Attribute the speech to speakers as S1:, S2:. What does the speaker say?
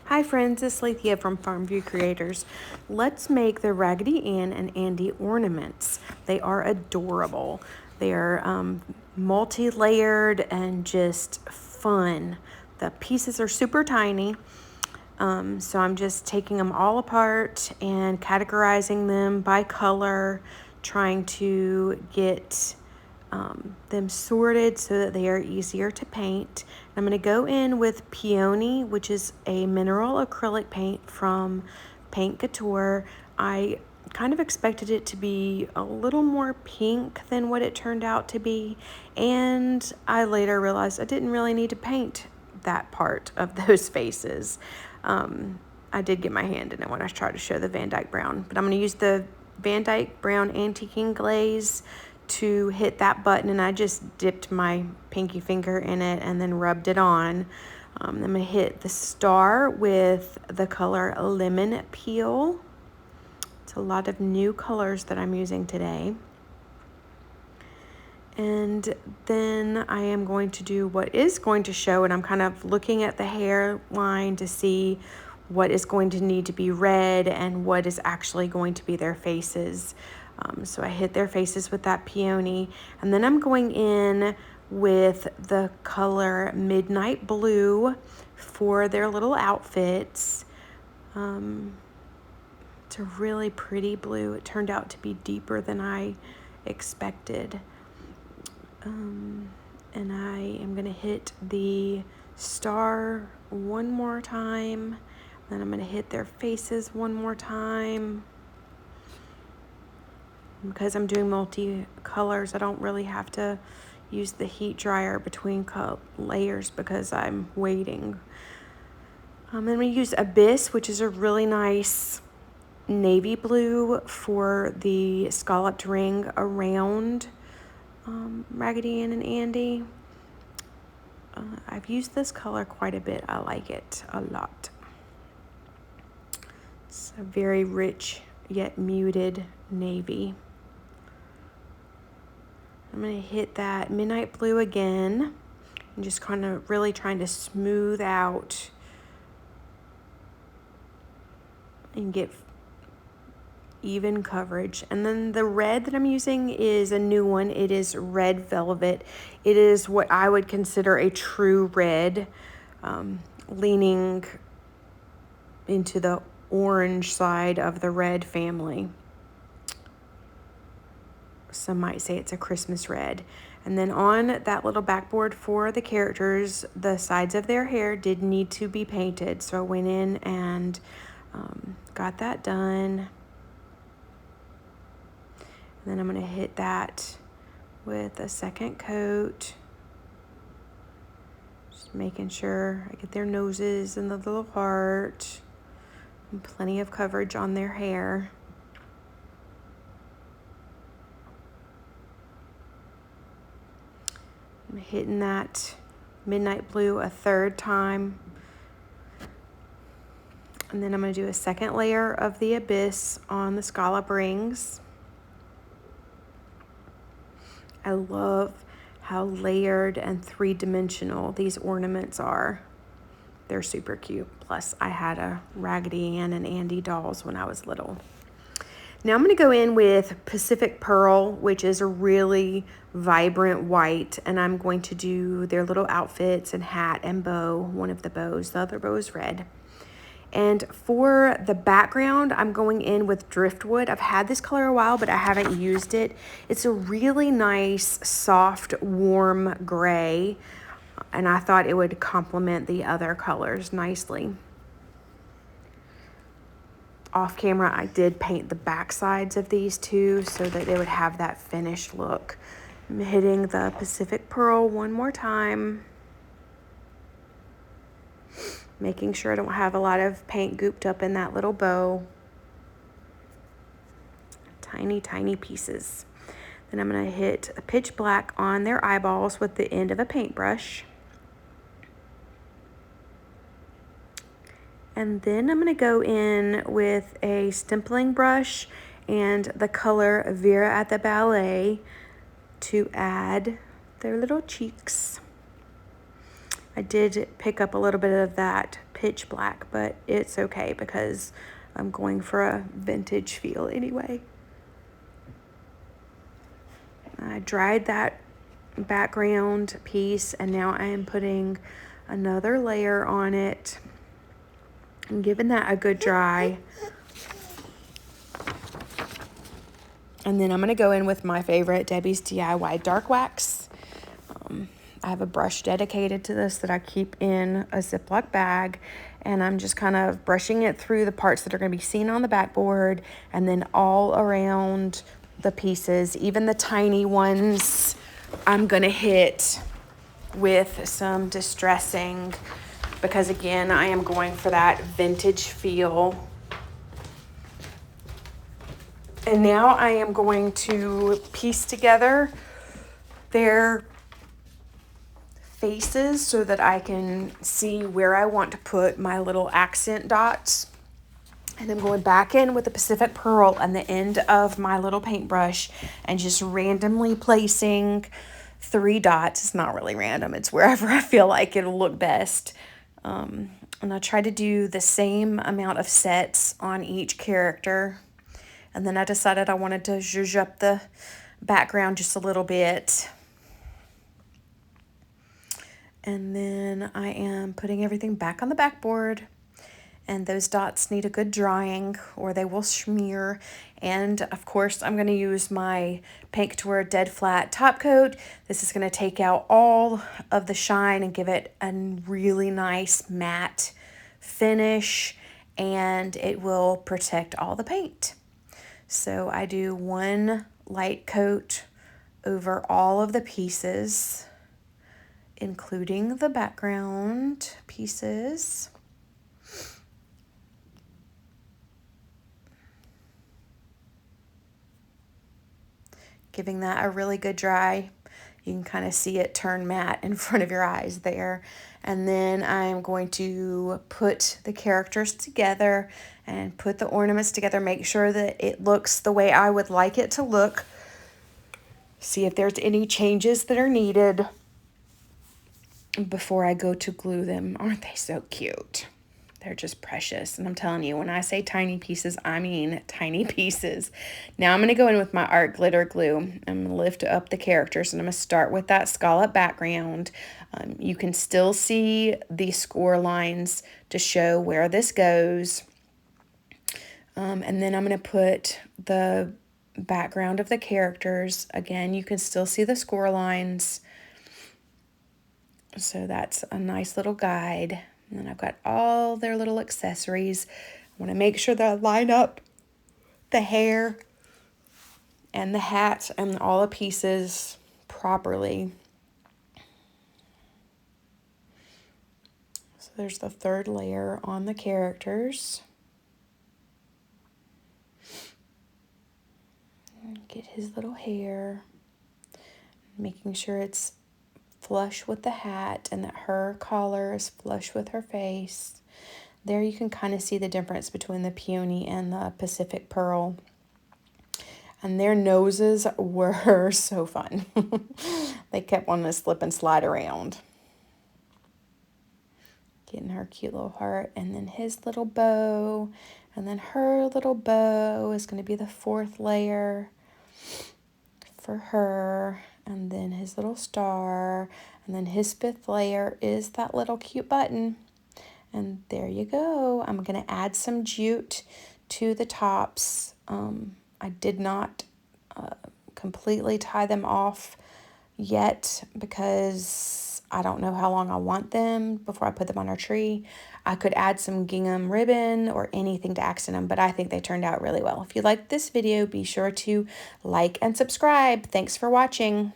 S1: Hi friends, it's Lethea from Farmview Creators. Let's make the Raggedy Ann and Andy ornaments. They are adorable. They are multi-layered and just fun. The pieces are super tiny, so I'm just taking them all apart and categorizing them by color, trying to get them sorted so that they are easier to paint. I'm going to go in with Peony, which is a mineral acrylic paint from Couture. I kind of expected it to be a little more pink than what it turned out to be, and I later realized I didn't really need to paint that part of those faces. I did get my hand in it when I tried to show the Van Dyke Brown, but I'm going to use the Van Dyke Brown Antiquing Glaze to hit that button, and I just dipped my pinky finger in it and then rubbed it on. I'm going to hit the star with the color Lemon Peel. It's a lot of new colors that I'm using today. And then I am going to do what is going to show, and I'm kind of looking at the hairline to see what is going to need to be red and what is actually going to be their faces. So I hit their faces with that Peony, and then I'm going in with the color Midnight Blue for their little outfits. It's a really pretty blue. It turned out to be deeper than I expected. And I am going to hit the star one more time. Then I'm going to hit their faces one more time. Because I'm doing multi-colors, I don't really have to use the heat dryer between layers because I'm waiting. I'm going to use Abyss, which is a really nice navy blue for the scalloped ring around Raggedy Ann and Andy. I've used this color quite a bit. I like it a lot. It's a very rich yet muted navy. I'm going to hit that Midnight Blue again and just kind of really trying to smooth out and get even coverage. And then the red that I'm using is a new one. It is Red Velvet. It is what I would consider a true red, leaning into the orange side of the red family. Some might say it's a Christmas red. And then on that little backboard for the characters, the sides of their hair did need to be painted. So I went in and got that done. And then I'm going to hit that with a second coat. Just making sure I get their noses and the little heart. And plenty of coverage on their hair. I'm hitting that Midnight Blue a third time. And then I'm going to do a second layer of the Abyss on the scallop rings. I love how layered and three-dimensional these ornaments are. They're super cute. Plus, I had a Raggedy Ann and Andy dolls when I was little. Now I'm going to go in with Pacific Pearl, which is a really vibrant white, and I'm going to do their little outfits and hat and bow. One of the bows, the other bow is red. And for the background, I'm going in with Driftwood. I've had this color a while, but I haven't used it. It's a really nice, soft, warm gray, and I thought it would complement the other colors nicely. Off camera, I did paint the back sides of these two so that they would have that finished look. I'm hitting the Pacific Pearl one more time. Making sure I don't have a lot of paint gooped up in that little bow. Tiny, tiny pieces. Then I'm going to hit a pitch black on their eyeballs with the end of a paintbrush. And then I'm going to go in with a stippling brush and the color Vera at the Ballet to add their little cheeks. I did pick up a little bit of that pitch black, but it's okay because I'm going for a vintage feel anyway. I dried that background piece, and now I am putting another layer on it and giving that a good dry. And then I'm going to go in with my favorite Debi's DIY Dark Wax. I have a brush dedicated to this that I keep in a Ziploc bag, and I'm just kind of brushing it through the parts that are going to be seen on the backboard, and then all around the pieces, even the tiny ones, I'm going to hit with some distressing, because again, I am going for that vintage feel. And now I am going to piece together their faces so that I can see where I want to put my little accent dots. And I'm going back in with the Pacific Pearl on the end of my little paintbrush and just randomly placing 3 dots. It's not really random. It's wherever I feel like it'll look best. And I try to do the same amount of sets on each character. And then I decided I wanted to zhuzh up the background just a little bit. And then I am putting everything back on the backboard. And those dots need a good drying or they will smear. And of course, I'm going to use my Paint Couture Dead Flat top coat. This is going to take out all of the shine and give it a really nice matte finish. And it will protect all the paint. So I do 1 light coat over all of the pieces, including the background pieces. Giving that a really good dry. You can kind of see it turn matte in front of your eyes there. And then I'm going to put the characters together and put the ornaments together. Make sure that it looks the way I would like it to look. See if there's any changes that are needed before I go to glue them. Aren't they so cute? They're just precious. And I'm telling you, when I say tiny pieces, I mean tiny pieces. Now I'm going to go in with my art glitter glue. I'm going to lift up the characters, and I'm going to start with that scallop background. You can still see the score lines to show where this goes. And then I'm going to put the background of the characters. Again, you can still see the score lines. So that's a nice little guide. And then I've got all their little accessories. I want to make sure that I line up the hair and the hat and all the pieces properly. So there's the 3rd layer on the characters. Get his little hair, making sure it's flush with the hat and that her collar is flush with her face. There you can kind of see the difference between the Peony and the Pacific Pearl. And their noses were so fun. They kept wanting to slip and slide around. Getting her cute little heart, and then his little bow, and then her little bow is going to be the 4th layer for her. And then his little star, and then his 5th layer is that little cute button. And there you go. I'm going to add some jute to the tops. I did not completely tie them off yet because I don't know how long I want them before I put them on our tree. I could add some gingham ribbon or anything to accent them, but I think they turned out really well. If you liked this video, be sure to like and subscribe. Thanks for watching.